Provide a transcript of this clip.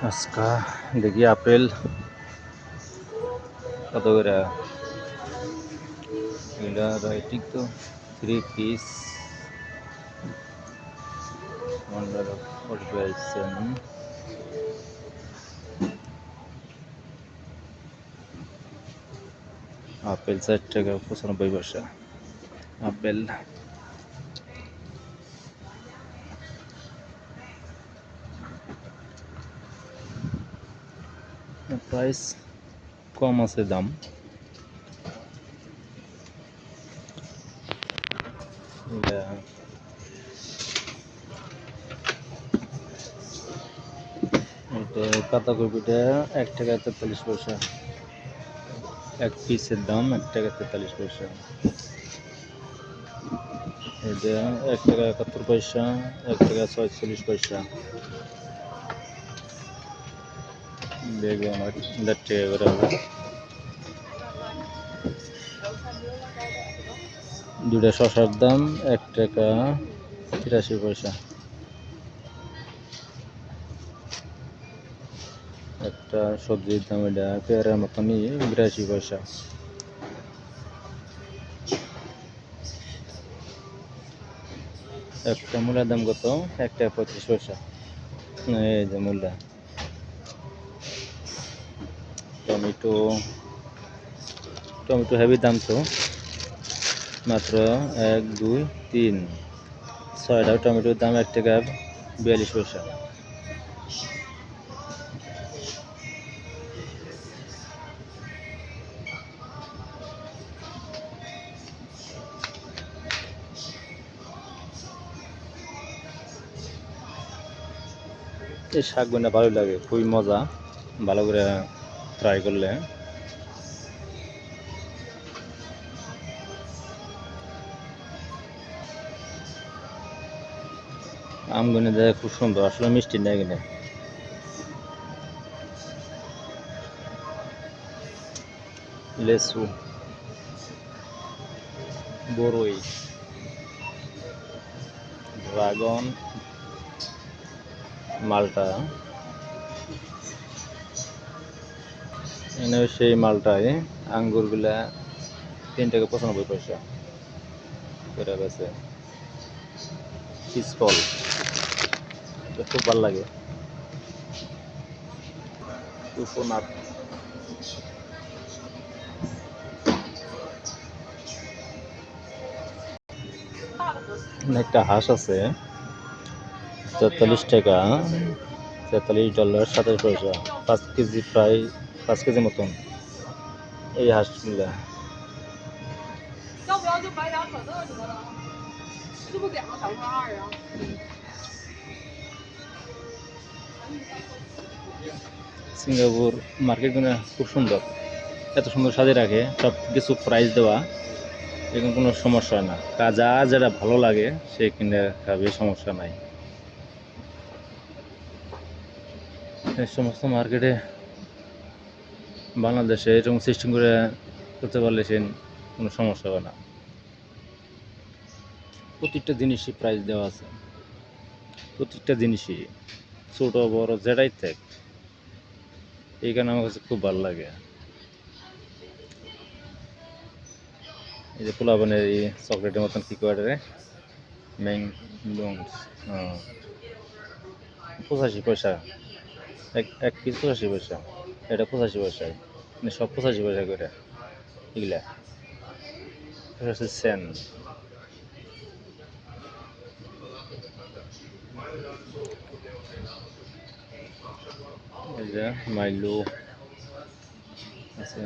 আজকা দেখি আপেল কত করে এটা ঠিক তো 3 piece 145 cent আপেল 4 টাকা 95 পয়সা আপেল প্রাইস কম আছে দাম এটা পাতাকপিটা 1 টাকা 43 পয়সা 1 পিসের দাম 1 টাকা 43 পয়সা এটা 1 টাকা 71 পয়সা 1 টাকা 46 পয়সা বেগুন 1.5 টাকা করে হবে দুটা শসার দাম 1 টাকা 83 পয়সা একটা সবজির দাম এটা পেয়ারার মতনই 82 পয়সা একটা মূলার দাম কত 1 টাকা 35 পয়সা এই যে মূলা টমেটো টমেটো হেভি দাম তো মাত্র 1 2 3 6টা টমেটোর দাম 1 টাকা 42 পয়সা এই শাকগুলো ভালো লাগে খুবই মজা ভালো করে ট্রাই করলে আমগুলো দেখে খুব সুন্দর আসলে মিষ্টি নেই কিনে লেসু বরই ড্রাগন মালটা এনে সেই মালটায় আঙ্গুরগুলা 3 টাকা 95 পয়সা করে গেছে ফল খুব ভালো লাগে কোকোনাট একটা হাঁস আছে 43 টাকা $43 27 পয়সা 5 কেজি প্রায় 5 কেজি মতন এই হাঁসগুলা সিঙ্গাপুর মার্কেটগুলো খুব সুন্দর এত সুন্দর সাজিয়ে রাখে সব কিছু প্রাইস দেওয়া এরকম কোনো সমস্যা হয় না যা যেটা ভালো লাগে সে কিনে খাবে সমস্যা নাই এই সমস্ত মার্কেটে বাংলাদেশে এরকম সিস্টেম করে করতে পারলে সে কোনো সমস্যা হবে না প্রত্যেকটা জিনিসই প্রাইস দেওয়া আছে প্রত্যেকটা জিনিসই ছোট বড় যেটাই থাক এই কারণে আমার কাছে খুব ভালো লাগে এই যে পোলাপানের এই চকলেটের মতন কি করে ম্যাংগোস 85 পয়সা এক পিস 85 পয়সা এটা 85 পয়সায় মানে সব 85 পয়সা করে এগুলা এটা হচ্ছে সেন এই যে মাইলো আছে